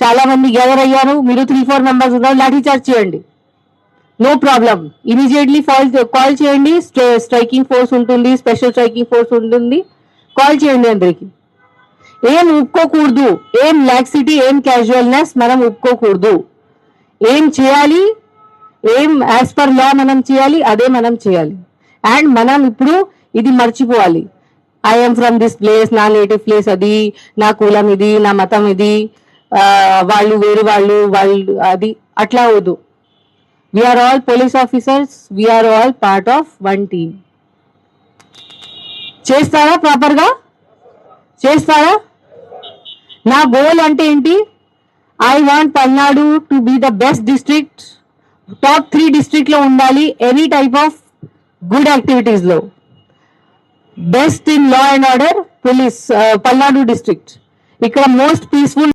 చాలా మంది గ్యాదర్ అయ్యారు, మీరు 3-4 మెంబర్స్ ఉన్నారు, లాఠీ చార్జ్ చేయండి, నో ప్రాబ్లం. ఇమీడియట్లీ కాల్ చేయండి, స్ట్రైకింగ్ ఫోర్స్ ఉంటుంది, స్పెషల్ స్ట్రైకింగ్ ఫోర్స్ ఉంటుంది, కాల్ చేయండి అందరికి. ఏం ఒప్పుకోకూడదు, ఏం లాక్సిటీ, ఏం క్యాజువల్నెస్ మనం ఒప్పుకోకూడదు. ఏం చేయాలి, ఏం యాజ్ పర్ లా మనం చేయాలి, అదే మనం చేయాలి. అండ్ మనం ఇప్పుడు ఇది మర్చిపోవాలి, ఐఎమ్ ఫ్రమ్ దిస్ ప్లేస్, నా నేటివ్ ప్లేస్ అది, నా కులం ఇది, నా మతం ఇది, వాళ్ళు వేరు వాళ్ళు అది అట్లా వద్దు. We're all police officers, we're all part of one team. చేస్తారా? ప్రాపర్గా చేస్తారా? నా గోల్ అంటే ఏంటి, I want Palnadu to be the best district, top 3 district లో ఉండాలి, any type of good activities లో. Best in law and order police, Palnadu district. ఇక్కడ మోస్ట్ పీస్ఫుల్